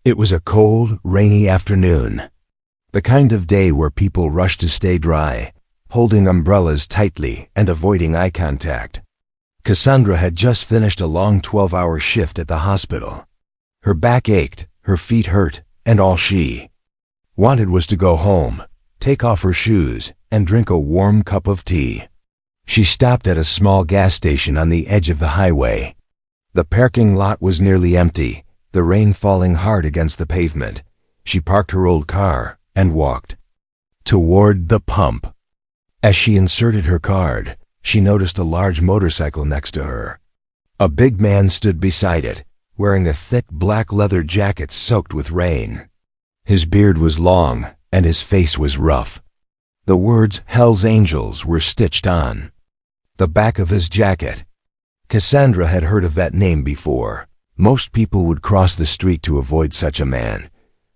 It was a cold, rainy afternoon. The kind of day where people rush to stay dry, holding umbrellas tightly and avoiding eye contact. Cassandra had just finished a long 12-hour shift at the hospital. Her back ached, her feet hurt, and all she wanted was to go home, take off her shoes, and drink a warm cup of tea. She stopped at a small gas station on the edge of the highway. The parking lot was nearly empty, the rain falling hard against the pavement. She parked her old car and walked toward the pump. As she inserted her card, she noticed a large motorcycle next to her. A big man stood beside it, wearing a thick black leather jacket soaked with rain. His beard was long, and his face was rough. The words "Hell's Angels" were stitched on the back of his jacket. Cassandra had heard of that name before. Most people would cross the street to avoid such a man.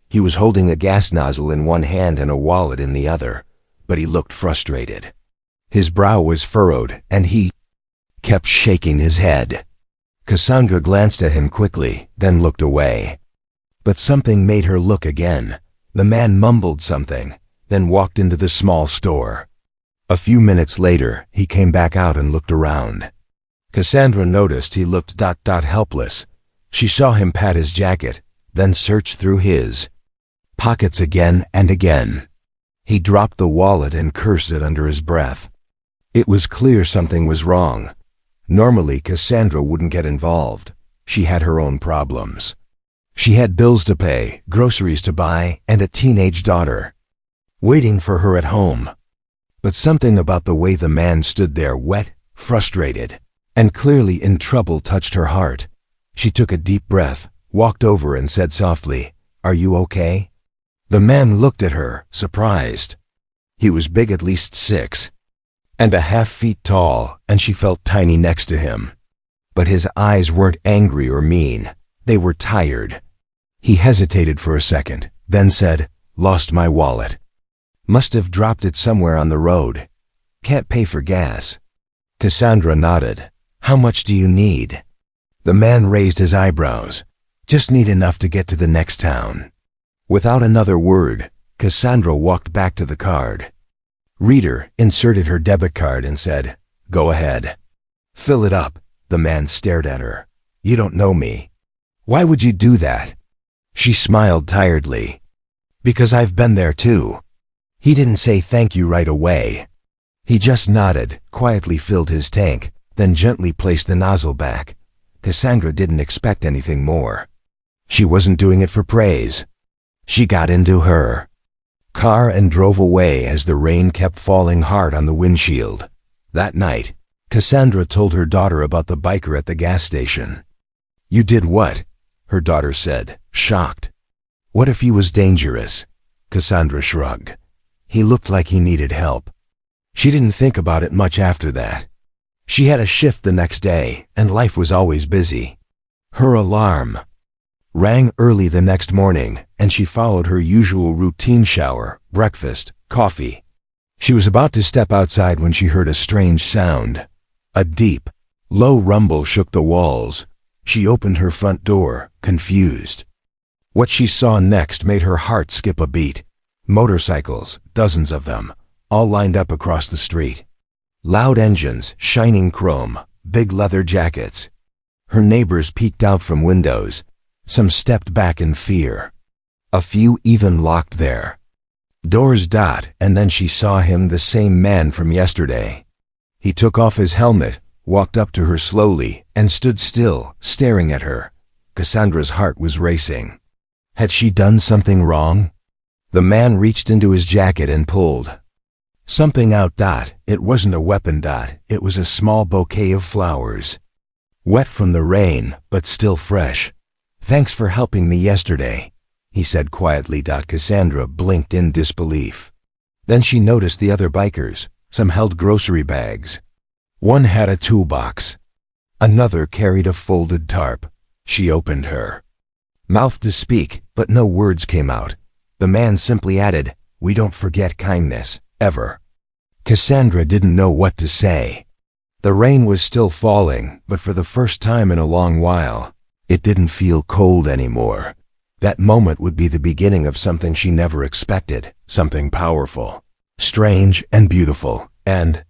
He was holding a gas nozzle in one hand and a wallet in the other, but he looked frustrated. His brow was furrowed, and he kept shaking his head. Cassandra glanced at him quickly, then looked away. But something made her look again. The man mumbled something, then walked into the small store. A few minutes later, he came back out and looked around. Cassandra noticed he looked helpless. She saw him pat his jacket, then search through his pockets again and again. He dropped the wallet and cursed it under his breath. It was clear something was wrong. Normally, Cassandra wouldn't get involved. She had her own problems. She had bills to pay, groceries to buy, and a teenage daughter waiting for her at home. But something about the way the man stood there, wet, frustrated, and clearly in trouble, touched her heart. She took a deep breath, walked over and said softly, "Are you okay?" The man looked at her, surprised. He was big, at least 6.5 feet tall, and she felt tiny next to him. But his eyes weren't angry or mean. They were tired. He hesitated for a second, then said, "Lost my wallet. Must have dropped it somewhere on the road. Can't pay for gas." Cassandra nodded. "How much do you need?" The man raised his eyebrows. "Just need enough to get to the next town." Without another word, Cassandra walked back to the card. Reader inserted her debit card and said, "Go ahead. Fill it up." The man stared at her. "You don't know me. Why would you do that?" She smiled tiredly. "Because I've been there too." He didn't say thank you right away. He just nodded, quietly filled his tank, then gently placed the nozzle back. Cassandra didn't expect anything more. She wasn't doing it for praise. She got into her car and drove away as the rain kept falling hard on the windshield. That night, Cassandra told her daughter about the biker at the gas station. "You did what?" her daughter said, shocked. "What if he was dangerous?" Cassandra shrugged. "He looked like he needed help." She didn't think about it much after that. She had a shift the next day, and life was always busy. Her alarm rang early the next morning, and she followed her usual routine: shower, breakfast, coffee. She was about to step outside when she heard a strange sound. A deep, low rumble shook the walls. She opened her front door, confused. What she saw next made her heart skip a beat. Motorcycles, dozens of them, all lined up across the street. Loud engines, shining chrome, big leather jackets. Her neighbors peeked out from windows. Some stepped back in fear. A few even locked their doors. And then she saw him, the same man from yesterday. He took off his helmet, walked up to her slowly, and stood still, staring at her. Cassandra's heart was racing. Had she done something wrong? The man reached into his jacket and pulled something out. It wasn't a weapon. It was a small bouquet of flowers. Wet from the rain, but still fresh. "Thanks for helping me yesterday," he said quietly. Cassandra blinked in disbelief. Then she noticed the other bikers. Some held grocery bags. One had a toolbox. Another carried a folded tarp. She opened her mouth to speak, but no words came out. The man simply added, "We don't forget kindness, ever." Cassandra didn't know what to say. The rain was still falling, but for the first time in a long while, it didn't feel cold anymore. That moment would be the beginning of something she never expected, something powerful, strange, and beautiful, and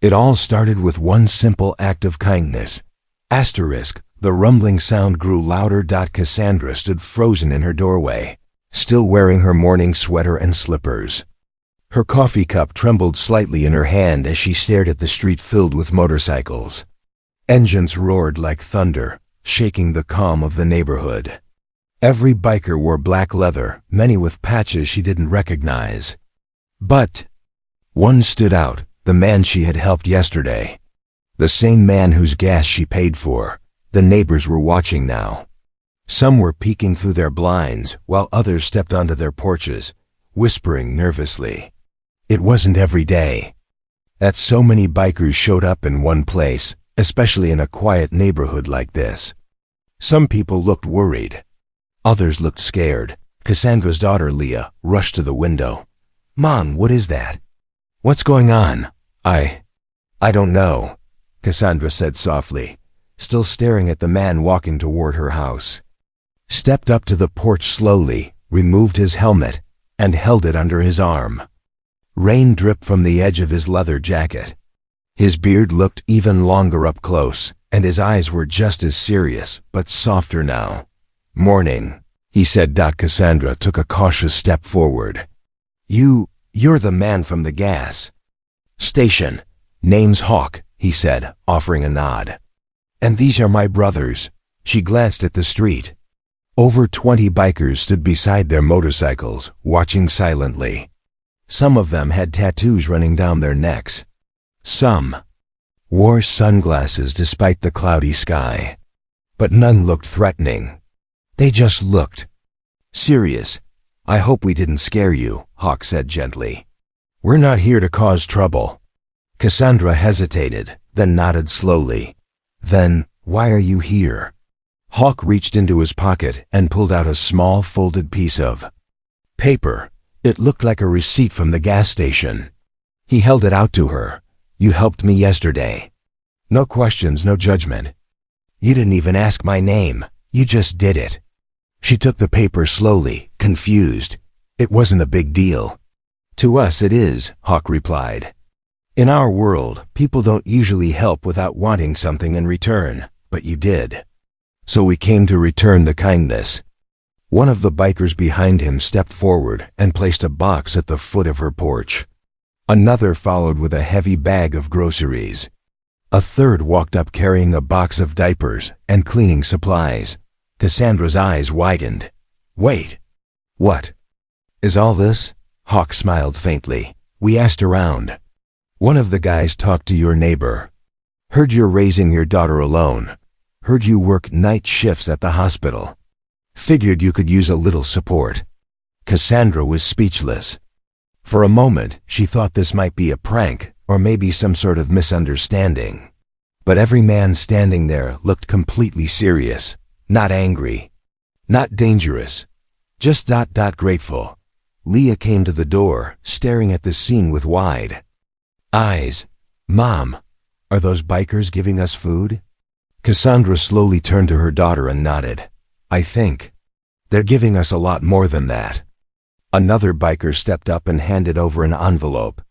it all started with one simple act of kindness. Asterisk, the rumbling sound grew louder. Cassandra stood frozen in her doorway, still wearing her morning sweater and slippers. Her coffee cup trembled slightly in her hand as she stared at the street filled with motorcycles. Engines roared like thunder, shaking the calm of the neighborhood. Every biker wore black leather, many with patches she didn't recognize. But one stood out, the man she had helped yesterday. The same man whose gas she paid for. The neighbors were watching now. Some were peeking through their blinds, while others stepped onto their porches, whispering nervously. It wasn't every day that so many bikers showed up in one place, especially in a quiet neighborhood like this. Some people looked worried. Others looked scared. Cassandra's daughter, Leah, rushed to the window. "Mom, what is that? What's going on?" I don't know," Cassandra said softly, still staring at the man walking toward her house. Stepped up to the porch slowly, removed his helmet, and held it under his arm. Rain dripped from the edge of his leather jacket. His beard looked even longer up close, and his eyes were just as serious, but softer now. "Morning," he said. Cassandra took a cautious step forward. You're the man from the gas station. "Name's Hawk," he said, offering a nod. "And these are my brothers." She glanced at the street. Over 20 bikers stood beside their motorcycles, watching silently. Some of them had tattoos running down their necks. Some wore sunglasses despite the cloudy sky. But none looked threatening. They just looked serious. "I hope we didn't scare you," Hawk said gently. "We're not here to cause trouble." Cassandra hesitated, then nodded slowly. "Then, why are you here?" Hawk reached into his pocket and pulled out a small folded piece of paper. It looked like a receipt from the gas station. He held it out to her. "You helped me yesterday. No questions, no judgment. You didn't even ask my name. You just did it." She took the paper slowly, confused. "It wasn't a big deal." "To us it is," Hawk replied. "In our world, people don't usually help without wanting something in return, but you did. So we came to return the kindness." One of the bikers behind him stepped forward and placed a box at the foot of her porch. Another followed with a heavy bag of groceries. A third walked up carrying a box of diapers and cleaning supplies. Cassandra's eyes widened. "Wait. What is all this?" Hawk smiled faintly. "We asked around. One of the guys talked to your neighbor. Heard you're raising your daughter alone. Heard you work night shifts at the hospital. Figured you could use a little support." Cassandra was speechless. For a moment, she thought this might be a prank, or maybe some sort of misunderstanding. But every man standing there looked completely serious, not angry, not dangerous, just grateful. Leah came to the door, staring at the scene with wide eyes. "Mom, are those bikers giving us food?" Cassandra slowly turned to her daughter and nodded. "I think they're giving us a lot more than that." Another biker stepped up and handed over an envelope.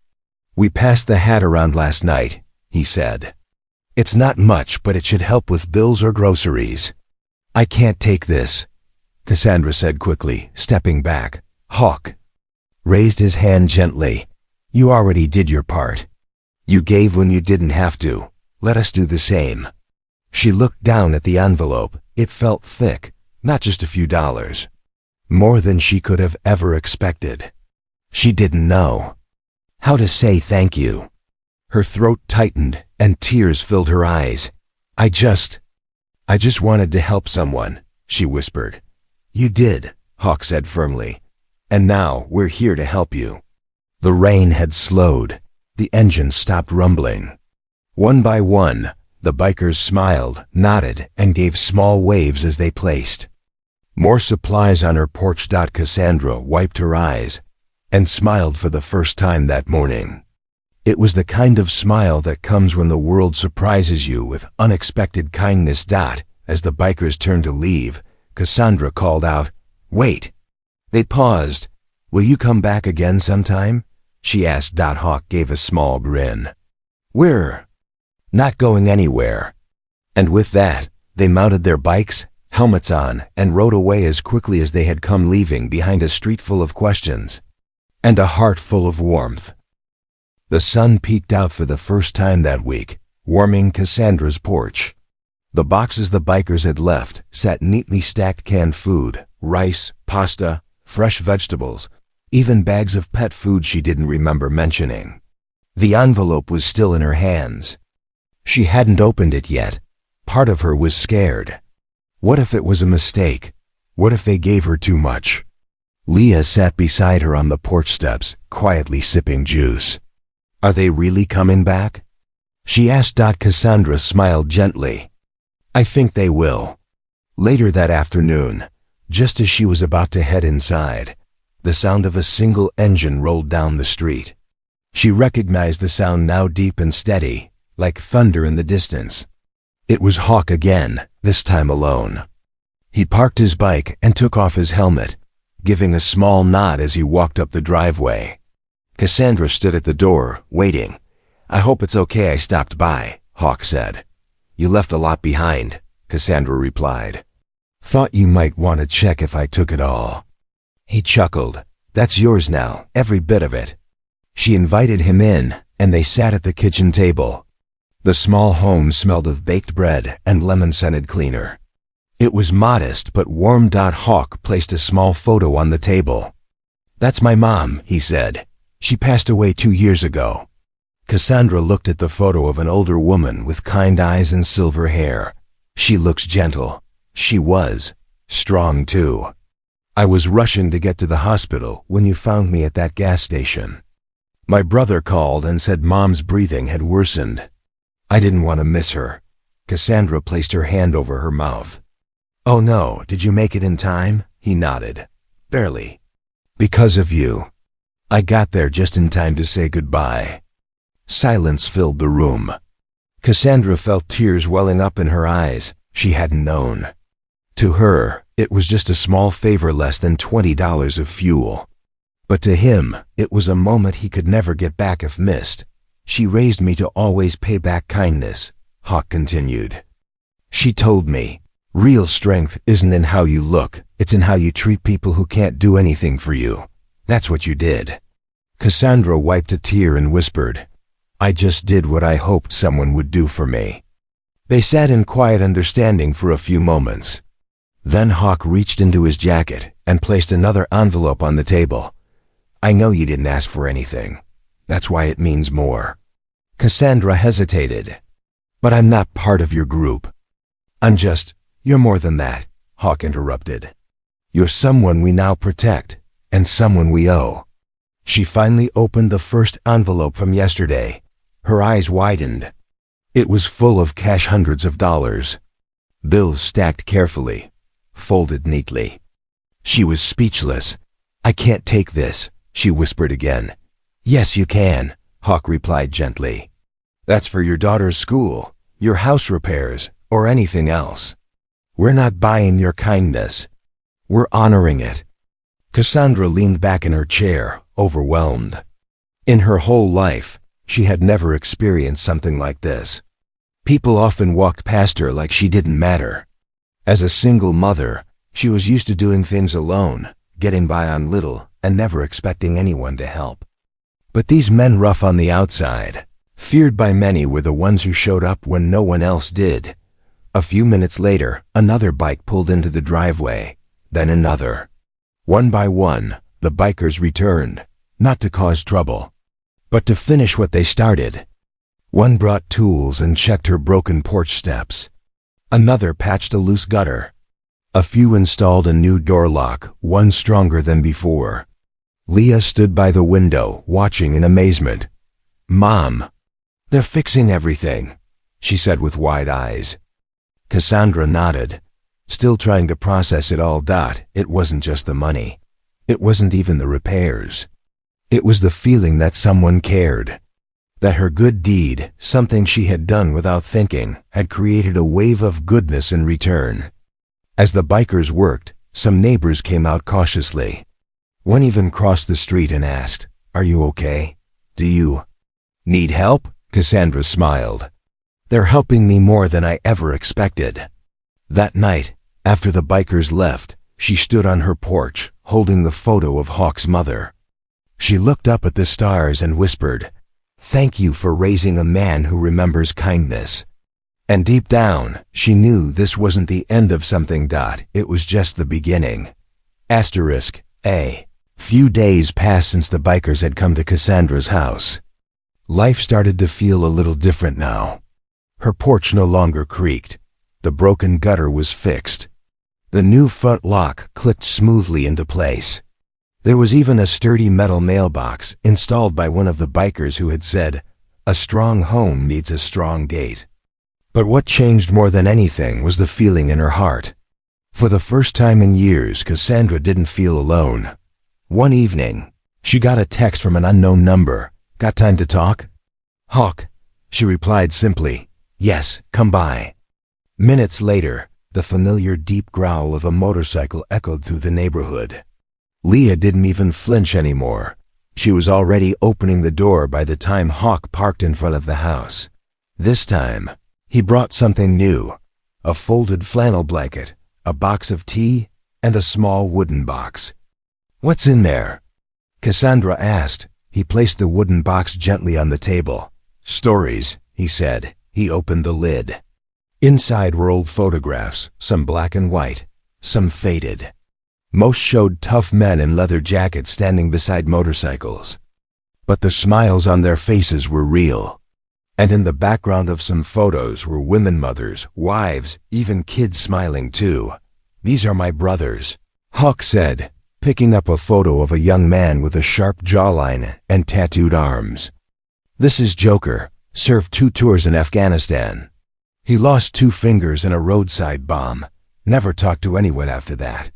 "We passed the hat around last night," he said. "It's not much, but it should help with bills or groceries." "I can't take this," Cassandra said quickly, stepping back. Hawk raised his hand gently. "You already did your part. You gave when you didn't have to. Let us do the same." She looked down at the envelope. It felt thick, not just a few dollars. More than she could have ever expected. She didn't know how to say thank you. Her throat tightened and tears filled her eyes. I just wanted to help someone," she whispered. "You did," Hawk said firmly. "And now we're here to help you." The rain had slowed. The engine stopped rumbling. One by one, the bikers smiled, nodded, and gave small waves as they placed more supplies on her porch. Cassandra wiped her eyes and smiled for the first time that morning. It was the kind of smile that comes when the world surprises you with unexpected kindness. As the bikers turned to leave, Cassandra called out, Wait. They paused. Will you come back again sometime? She asked. Hawk gave a small grin. We're not going anywhere. And with that, they mounted their bikes, helmets on, and rode away as quickly as they had come, leaving behind a street full of questions and a heart full of warmth. The sun peeked out for the first time that week, warming Cassandra's porch. The boxes the bikers had left sat neatly stacked: canned food, rice, pasta, fresh vegetables, even bags of pet food she didn't remember mentioning. The envelope was still in her hands. She hadn't opened it yet. Part of her was scared. What if it was a mistake? What if they gave her too much? Leah sat beside her on the porch steps, quietly sipping juice. Are they really coming back? She asked. Cassandra smiled gently. I think they will. Later that afternoon, just as she was about to head inside, the sound of a single engine rolled down the street. She recognized the sound, now deep and steady, like thunder in the distance. It was Hawk again, this time alone. He parked his bike and took off his helmet, giving a small nod as he walked up the driveway. Cassandra stood at the door, waiting. I hope it's okay I stopped by, Hawk said. You left a lot behind, Cassandra replied. Thought you might want to check if I took it all. He chuckled. That's yours now, every bit of it. She invited him in, and they sat at the kitchen table. The small home smelled of baked bread and lemon-scented cleaner. It was modest but warm. Hawk placed a small photo on the table. That's my mom, he said. She passed away 2 years ago. Cassandra looked at the photo of an older woman with kind eyes and silver hair. She looks gentle. She was strong too. I was rushing to get to the hospital when you found me at that gas station. My brother called and said Mom's breathing had worsened. I didn't want to miss her. Cassandra placed her hand over her mouth. Oh no, did you make it in time? He nodded. Barely. Because of you. I got there just in time to say goodbye. Silence filled the room. Cassandra felt tears welling up in her eyes. She hadn't known. To her, it was just a small favor, less than $20 of fuel. But to him, it was a moment he could never get back if missed. She raised me to always pay back kindness, Hawk continued. She told me, real strength isn't in how you look, it's in how you treat people who can't do anything for you. That's what you did. Cassandra wiped a tear and whispered, I just did what I hoped someone would do for me. They sat in quiet understanding for a few moments. Then Hawk reached into his jacket and placed another envelope on the table. I know you didn't ask for anything. That's why it means more. Cassandra hesitated. But I'm not part of your group. You're more than that, Hawk interrupted. You're someone we now protect, and someone we owe. She finally opened the first envelope from yesterday. Her eyes widened. It was full of cash, hundreds of dollars. Bills stacked carefully, folded neatly. She was speechless. I can't take this, she whispered again. Yes, you can, Hawk replied gently. That's for your daughter's school, your house repairs, or anything else. We're not buying your kindness. We're honoring it. Cassandra leaned back in her chair, overwhelmed. In her whole life, she had never experienced something like this. People often walked past her like she didn't matter. As a single mother, she was used to doing things alone, getting by on little, and never expecting anyone to help. But these men, rough on the outside, feared by many, were the ones who showed up when no one else did. A few minutes later, another bike pulled into the driveway, then another. One by one, the bikers returned, not to cause trouble, but to finish what they started. One brought tools and checked her broken porch steps. Another patched a loose gutter. A few installed a new door lock, one stronger than before. Leah stood by the window, watching in amazement. Mom, they're fixing everything, she said with wide eyes. Cassandra nodded, still trying to process it all. It wasn't just the money. It wasn't even the repairs. It was the feeling that someone cared. That her good deed, something she had done without thinking, had created a wave of goodness in return. As the bikers worked, Some neighbors came out cautiously. One even crossed the street and asked, "Are you okay? Do you need help?" Cassandra smiled. "They're helping me more than I ever expected." That night, after the bikers left, she stood on her porch, holding the photo of Hawk's mother. She looked up at the stars and whispered, "Thank you for raising a man who remembers kindness." And deep down, she knew this wasn't the end of something. It was just the beginning. A few days passed since the bikers had come to Cassandra's house. Life started to feel a little different now. Her porch no longer creaked. The broken gutter was fixed. The new front lock clicked smoothly into place. There was even a sturdy metal mailbox installed by one of the bikers who had said, "A strong home needs a strong gate." But what changed more than anything was the feeling in her heart. For the first time in years, Cassandra didn't feel alone. One evening, she got a text from an unknown number. "Got time to talk?" "Hawk," she replied simply. "Yes, come by." Minutes later, the familiar deep growl of a motorcycle echoed through the neighborhood. Leah didn't even flinch anymore. She was already opening the door by the time Hawk parked in front of the house. This time, he brought something new: a folded flannel blanket, a box of tea, and a small wooden box. "What's in there?" Cassandra asked. He placed the wooden box gently on the table. "Stories," he said. He opened the lid. Inside were old photographs, some black and white, some faded. Most showed tough men in leather jackets standing beside motorcycles. But the smiles on their faces were real. And in the background of some photos were women, mothers, wives, even kids smiling too. "These are my brothers," Hawk said, picking up a photo of a young man with a sharp jawline and tattooed arms. "This is Joker, served 2 tours in Afghanistan. He lost 2 fingers in a roadside bomb, never talked to anyone after that.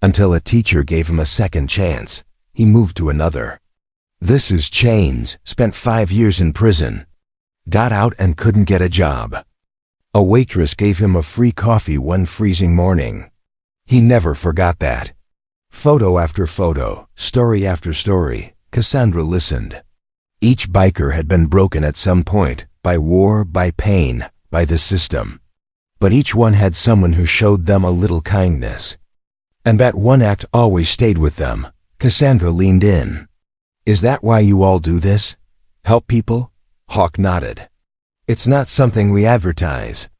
Until a teacher gave him a second chance, he moved to another. This is Chains, spent 5 years in prison. Got out and couldn't get a job. A waitress gave him a free coffee one freezing morning. He never forgot that." Photo after photo, story after story, Cassandra listened. Each biker had been broken at some point, by war, by pain, by the system. But each one had someone who showed them a little kindness. And that one act always stayed with them. Cassandra leaned in. "Is that why you all do this? Help people?" Hawk nodded. "It's not something we advertise.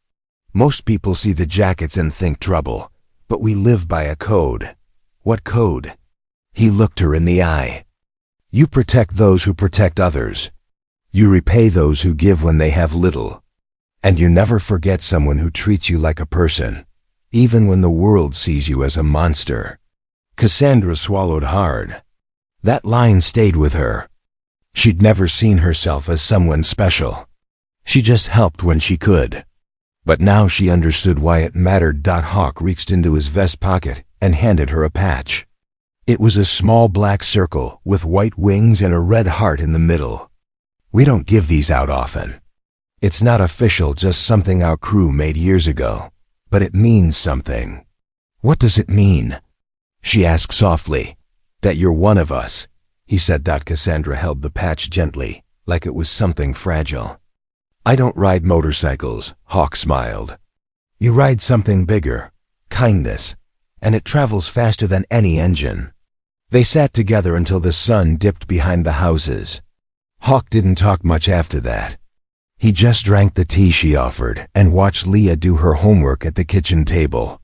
Most people see the jackets and think trouble, but we live by a code." "What code?" He looked her in the eye. "You protect those who protect others. You repay those who give when they have little. And you never forget someone who treats you like a person, even when the world sees you as a monster." Cassandra swallowed hard. That line stayed with her. She'd never seen herself as someone special. She just helped when she could. But now she understood why it mattered. Hawk reached into his vest pocket and handed her a patch. It was a small black circle with white wings and a red heart in the middle. "We don't give these out often. It's not official, just something our crew made years ago. But it means something." "What does it mean?" she asked softly. "That you're one of us," he said. Cassandra held the patch gently, like it was something fragile. "I don't ride motorcycles," Hawk smiled. "You ride something bigger, kindness, and it travels faster than any engine." They sat together until the sun dipped behind the houses. Hawk didn't talk much after that. He just drank the tea she offered and watched Leah do her homework at the kitchen table.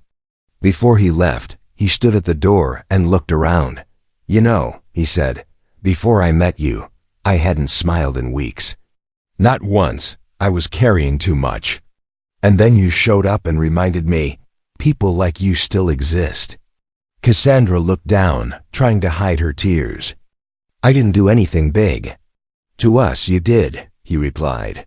Before he left, he stood at the door and looked around. "You know," he said, "before I met you, I hadn't smiled in weeks. Not once. I was carrying too much. And then you showed up and reminded me, people like you still exist." Cassandra looked down, trying to hide her tears. "I didn't do anything big." "To us you did," he replied.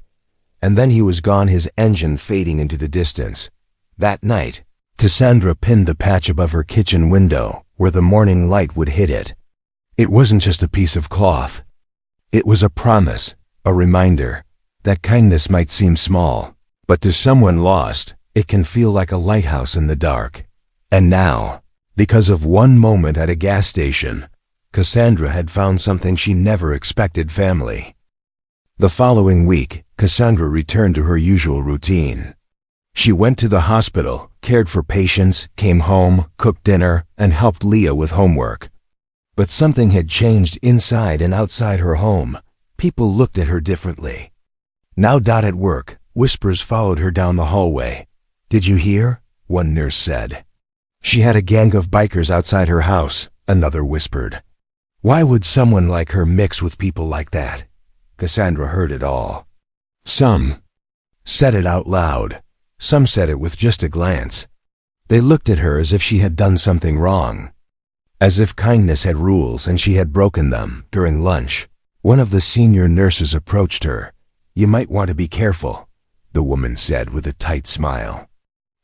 And then he was gone, his engine fading into the distance. That night, Cassandra pinned the patch above her kitchen window, where the morning light would hit it. It wasn't just a piece of cloth. It was a promise, a reminder, that kindness might seem small, but to someone lost, it can feel like a lighthouse in the dark. And now, Because of one moment at a gas station, Cassandra had found something she never expected: family. The following week, Cassandra returned to her usual routine. She went to the hospital, cared for patients, came home, cooked dinner, and helped Leah with homework. But something had changed inside and outside her home. People looked at her differently. Now at work, whispers followed her down the hallway. "Did you hear?" one nurse said. "She had a gang of bikers outside her house," another whispered. Why would someone like her mix with people like that? Cassandra heard it all. Some said it out loud. Some said it with just a glance. They looked at her as if she had done something wrong. As if kindness had rules and she had broken them. During lunch, one of the senior nurses approached her. "You might want to be careful," the woman said with a tight smile.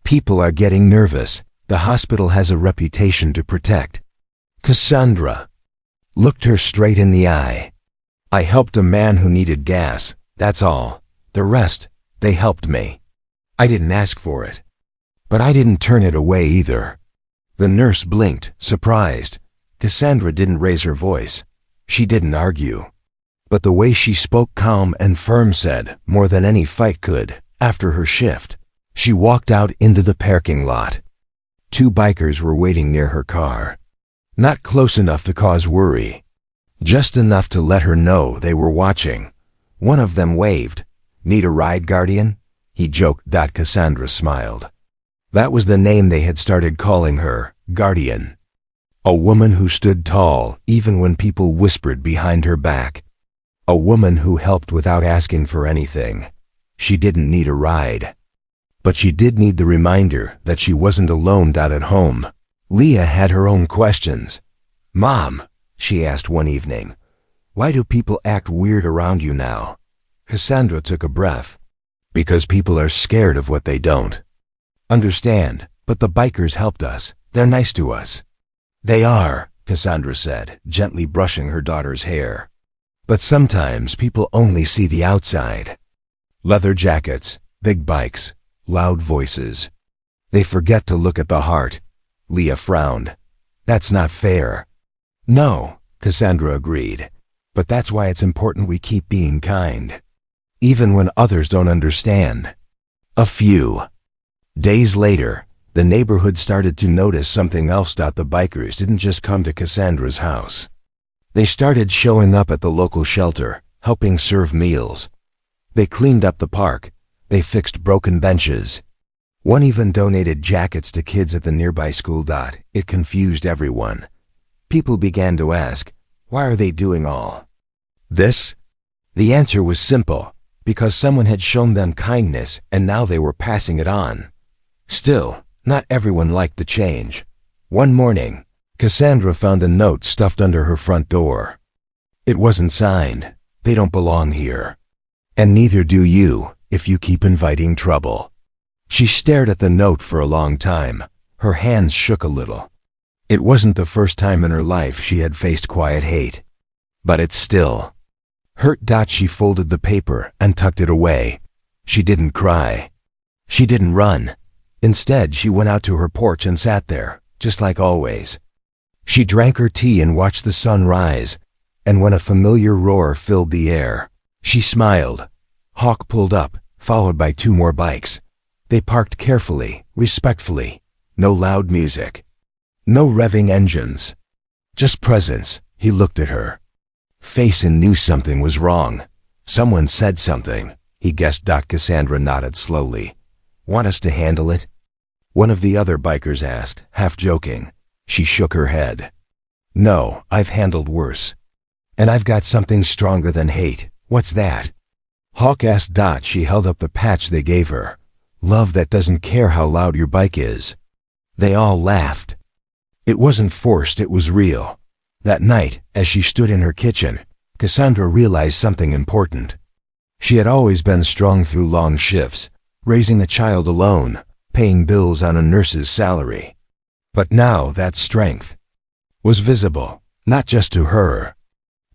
"People are getting nervous. The hospital has a reputation to protect." Cassandra looked her straight in the eye. "I helped a man who needed gas, that's all. The rest, they helped me. I didn't ask for it. But I didn't turn it away either." The nurse blinked, surprised. Cassandra didn't raise her voice. She didn't argue. But the way she spoke, calm and firm, said more than any fight could. After her shift, she walked out into the parking lot. 2 bikers were waiting near her car. Not close enough to cause worry. Just enough to let her know they were watching. One of them waved. "Need a ride, Guardian?" he joked. Cassandra smiled. That was the name they had started calling her, Guardian. A woman who stood tall, even when people whispered behind her back. A woman who helped without asking for anything. She didn't need a ride. But she did need the reminder that she wasn't alone. At home, Leah had her own questions. "Mom," she asked one evening, "why do people act weird around you now?" Cassandra took a breath. "Because people are scared of what they don't understand. But the bikers helped us. They're nice to us." "They are," Cassandra said, gently brushing her daughter's hair. "But sometimes people only see the outside. Leather jackets, big bikes, loud voices. They forget to look at the heart." Leah frowned. "That's not fair." "No," Cassandra agreed. "But that's why it's important we keep being kind. Even when others don't understand." A few days later, the neighborhood started to notice something else. The bikers didn't just come to Cassandra's house. They started showing up at the local shelter, helping serve meals. They cleaned up the park. They fixed broken benches. One even donated jackets to kids at the nearby school. It confused everyone. People began to ask, why are they doing all this? The answer was simple, because someone had shown them kindness and now they were passing it on. Still, not everyone liked the change. One morning, Cassandra found a note stuffed under her front door. It wasn't signed. "They don't belong here. And neither do you, if you keep inviting trouble." She stared at the note for a long time. Her hands shook a little. It wasn't the first time in her life she had faced quiet hate. But it still hurt. She folded the paper and tucked it away. She didn't cry. She didn't run. Instead, she went out to her porch and sat there, just like always. She drank her tea and watched the sun rise, and when a familiar roar filled the air, she smiled. Hawk pulled up, followed by 2 more bikes. They parked carefully, respectfully. No loud music. No revving engines. Just presence. He looked at her face and knew something was wrong. Someone said something, he guessed. Cassandra nodded slowly. "Want us to handle it?" one of the other bikers asked, half joking. She shook her head. "No, I've handled worse. And I've got something stronger than hate." "What's that?" Hawk asked. She held up the patch they gave her. "Love that doesn't care how loud your bike is." They all laughed. It wasn't forced, it was real. That night, as she stood in her kitchen, Cassandra realized something important. She had always been strong through long shifts, raising a child alone, paying bills on a nurse's salary. But now that strength was visible, not just to her,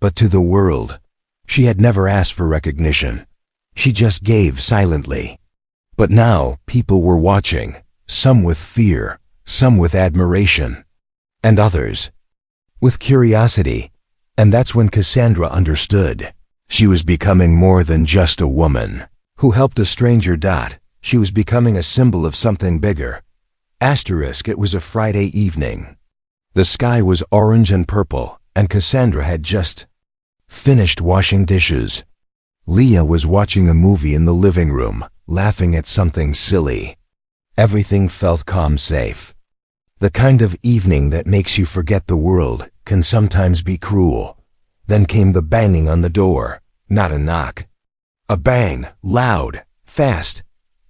but to the world. She had never asked for recognition. She just gave silently. But now people were watching, some with fear, some with admiration. and others, with curiosity. And that's when Cassandra understood. She was becoming more than just a woman who helped a stranger. She was becoming a symbol of something bigger. Asterisk, it was a Friday evening. The sky was orange and purple, and Cassandra had just finished washing dishes. Leah was watching a movie in the living room, laughing at something silly. Everything felt calm, safe. The kind of evening that makes you forget the world can sometimes be cruel. Then came the banging on the door, not a knock. A bang, loud, fast,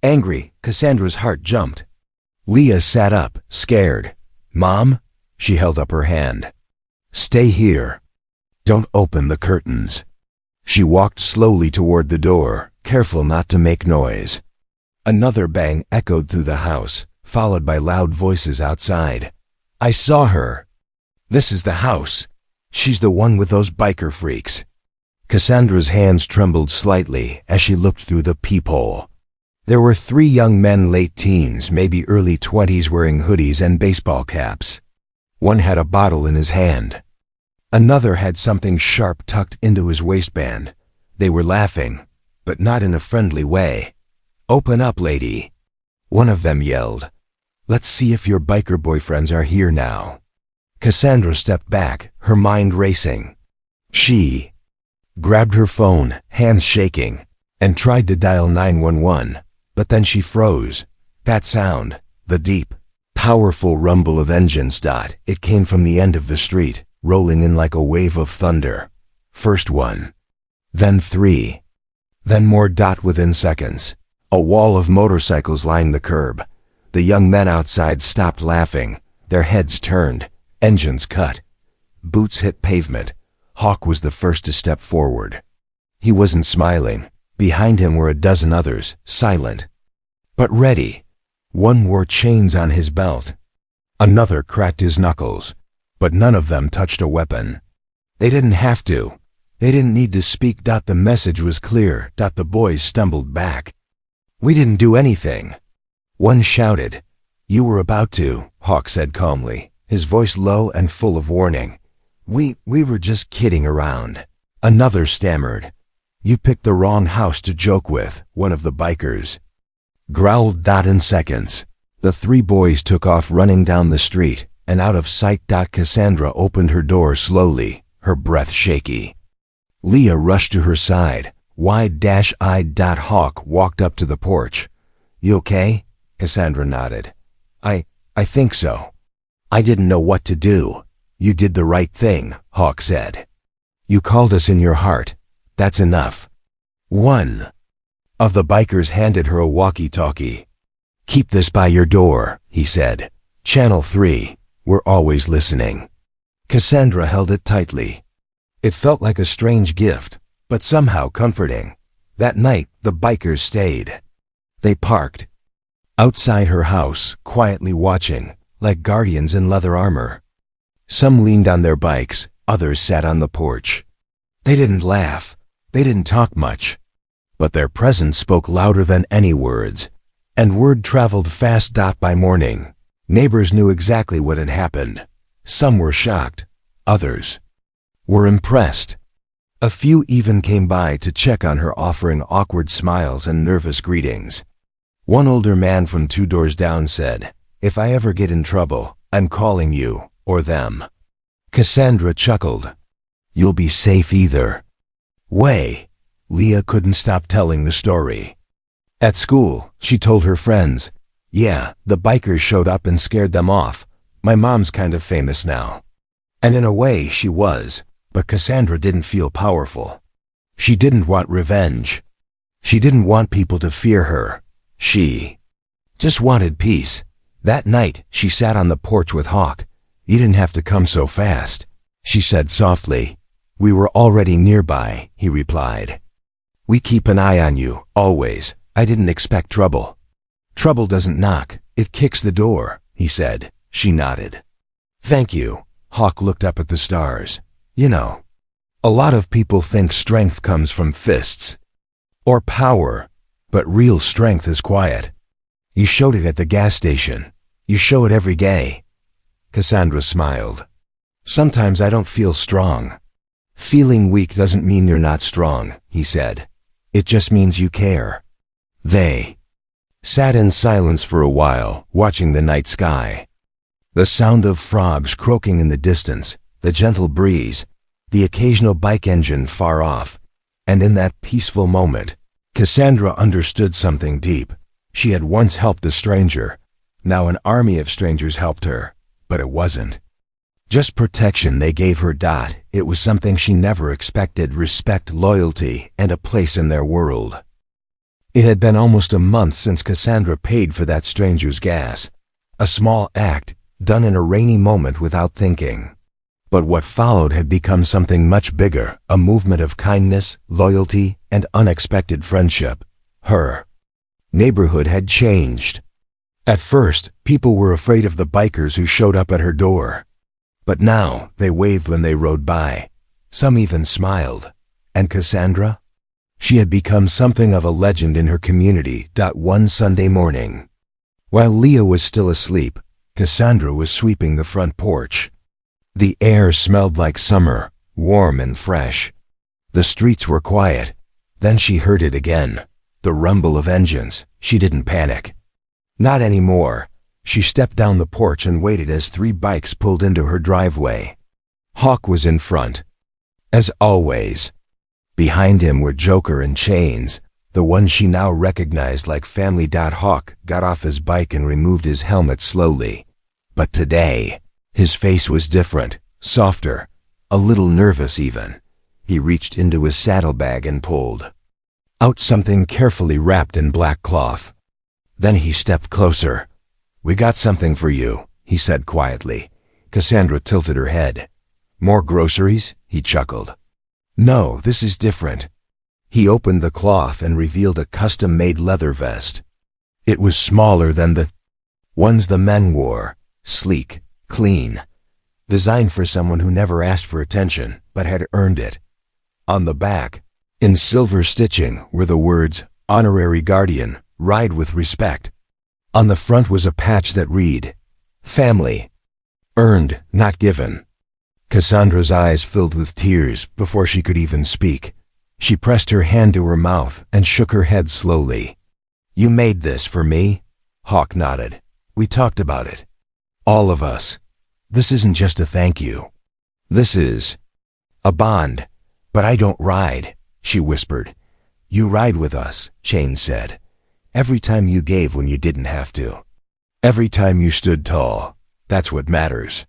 angry. Cassandra's heart jumped. Leah sat up, scared. "Mom?" She held up her hand. "Stay here. Don't open the curtains." She walked slowly toward the door, careful not to make noise. Another bang echoed through the house, followed by loud voices outside. "I saw her. This is the house. She's the one with those biker freaks." Cassandra's hands trembled slightly as she looked through the peephole. There were 3 young men, late teens, maybe early 20s, wearing hoodies and baseball caps. One had a bottle in his hand. Another had something sharp tucked into his waistband. They were laughing, but not in a friendly way. "Open up, lady," one of them yelled. "Let's see if your biker boyfriends are here now." Cassandra stepped back, her mind racing. She grabbed her phone, hands shaking, and tried to dial 911, but then she froze. That sound, the deep, powerful rumble of engines. It came from the end of the street, rolling in like a wave of thunder. First one, then 3, then more. Within seconds, a wall of motorcycles lined the curb. The young men outside stopped laughing, their heads turned, engines cut. Boots hit pavement. Hawk was the first to step forward. He wasn't smiling. Behind him were a dozen others, silent, but ready. One wore chains on his belt. Another cracked his knuckles, but none of them touched a weapon. They didn't have to. They didn't need to speak. The message was clear. The boys stumbled back. "We didn't do anything," one shouted. "You were about to," Hawk said calmly, his voice low and full of warning. We were just kidding around." Another stammered. "You picked the wrong house to joke with," one of the bikers growled. In seconds, the 3 boys took off, running down the street and out of sight. Cassandra opened her door slowly, her breath shaky. Leah rushed to her side, wide-eyed. Hawk walked up to the porch. "You okay?" Cassandra nodded. I think so. I didn't know what to do." "You did the right thing," Hawk said. "You called us in your heart. That's enough." One of the bikers handed her a walkie-talkie. "Keep this by your door," he said. "Channel 3, we're always listening." Cassandra held it tightly. It felt like a strange gift, but somehow comforting. That night, the bikers stayed. They parked outside her house, quietly watching, like guardians in leather armor. Some leaned on their bikes, others sat on the porch. They didn't laugh, they didn't talk much, but their presence spoke louder than any words, and word traveled fast. By morning, neighbors knew exactly what had happened. Some were shocked, others were impressed. A few even came by to check on her, offering awkward smiles and nervous greetings. One older man from 2 doors down said, "If I ever get in trouble, I'm calling you, or them." Cassandra chuckled. "You'll be safe either way." Leah couldn't stop telling the story. At school, she told her friends, "Yeah, the bikers showed up and scared them off. My mom's kind of famous now." And in a way, she was, but Cassandra didn't feel powerful. She didn't want revenge. She didn't want people to fear her. She just wanted peace. That night, she sat on the porch with Hawk. "You didn't have to come so fast," she said softly. "We were already nearby," he replied. "We keep an eye on you, always. I didn't expect trouble." "Trouble doesn't knock, it kicks the door," he said. She nodded. "Thank you." Hawk looked up at the stars. "You know, a lot of people think strength comes from fists or power, but real strength is quiet. You showed it at the gas station. You show it every day." Cassandra smiled. Sometimes I don't feel strong. Feeling weak doesn't mean you're not strong, he said. It just means you care. They sat in silence for a while, watching the night sky. The sound of frogs croaking in the distance, the gentle breeze, the occasional bike engine far off, and in that peaceful moment, Cassandra understood something deep. She had once helped a stranger. Now an army of strangers helped her, but it wasn't just protection they gave her. It was something she never expected: respect, loyalty, and a place in their world. It had been almost a month since Cassandra paid for that stranger's gas. A small act, done in a rainy moment without thinking. But what followed had become something much bigger, a movement of kindness, loyalty, and unexpected friendship. Her neighborhood had changed. At first, people were afraid of the bikers who showed up at her door. But now, they waved when they rode by. Some even smiled. And Cassandra? She had become something of a legend in her community. One Sunday morning, while Leah was still asleep, Cassandra was sweeping the front porch. The air smelled like summer, warm and fresh. The streets were quiet. Then she heard it again, the rumble of engines. She didn't panic. Not anymore. She stepped down the porch and waited as 3 bikes pulled into her driveway. Hawk was in front, as always. Behind him were Joker and Chains, the one she now recognized like family. Hawk got off his bike and removed his helmet slowly. But today, his face was different, softer, a little nervous even. He reached into his saddlebag and pulled out something carefully wrapped in black cloth. Then he stepped closer. "We got something for you," he said quietly. Cassandra tilted her head. "More groceries?" he chuckled. "No, this is different." He opened the cloth and revealed a custom-made leather vest. It was smaller than the ones the men wore, sleek, clean, designed for someone who never asked for attention, but had earned it. On the back, in silver stitching, were the words, "Honorary Guardian, ride with respect." On the front was a patch that read, "Family. Earned, not given." Cassandra's eyes filled with tears before she could even speak. She pressed her hand to her mouth and shook her head slowly. "You made this for me?" Hawk nodded. "We talked about it. All of us. This isn't just a thank you. This is a bond. But I don't ride," she whispered. "You ride with us," Chain said. "Every time you gave when you didn't have to. Every time you stood tall. That's what matters."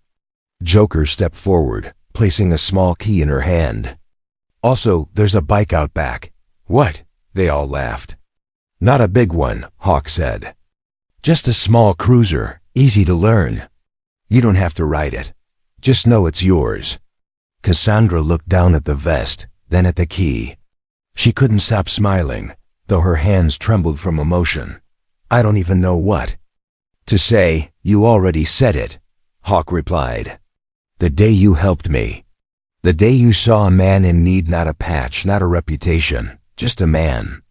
Joker stepped forward, placing a small key in her hand. "Also, there's a bike out back." "What?" They all laughed. "Not a big one," Hawk said. "Just a small cruiser, easy to learn. You don't have to ride it. Just know it's yours." Cassandra looked down at the vest, then at the key. She couldn't stop smiling, though her hands trembled from emotion. "I don't even know what to say." "You already said it," Hawk replied. "The day you helped me. The day you saw a man in need, not a patch, not a reputation, just a man."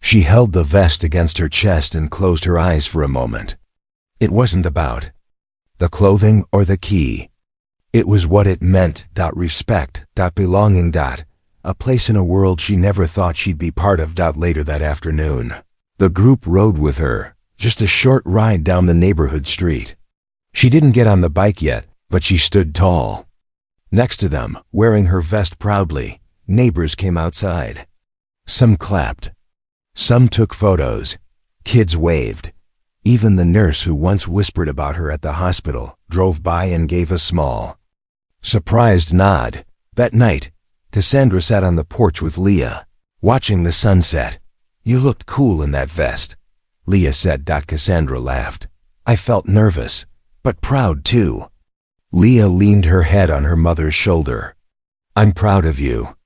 She held the vest against her chest and closed her eyes for a moment. It wasn't about the clothing or the key. It was what it meant. Respect, belonging, a place in a world she never thought she'd be part of. Later that afternoon, the group rode with her, just a short ride down the neighborhood street. She didn't get on the bike yet, but she stood tall. Next to them, wearing her vest proudly, neighbors came outside. Some clapped. Some took photos. Kids waved. Even the nurse who once whispered about her at the hospital drove by and gave a small, surprised nod. That night, Cassandra sat on the porch with Leah, watching the sunset. "You looked cool in that vest," Leah said. Cassandra laughed. "I felt nervous, but proud too." Leah leaned her head on her mother's shoulder. "I'm proud of you."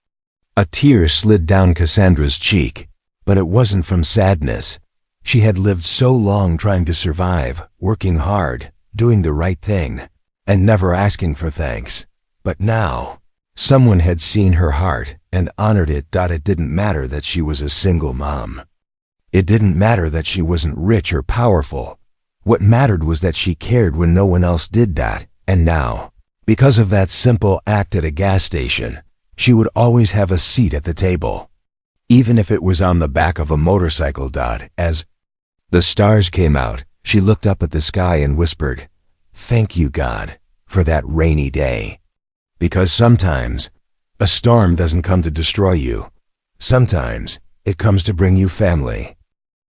A tear slid down Cassandra's cheek, but it wasn't from sadness. She had lived so long trying to survive, working hard, doing the right thing, and never asking for thanks. But now, someone had seen her heart and honored it. It didn't matter that she was a single mom. It didn't matter that she wasn't rich or powerful. What mattered was that she cared when no one else did. And now, because of that simple act at a gas station, she would always have a seat at the table, even if it was on the back of a motorcycle. As the stars came out, she looked up at the sky and whispered, "Thank you, God, for that rainy day." Because sometimes, a storm doesn't come to destroy you. Sometimes, it comes to bring you family.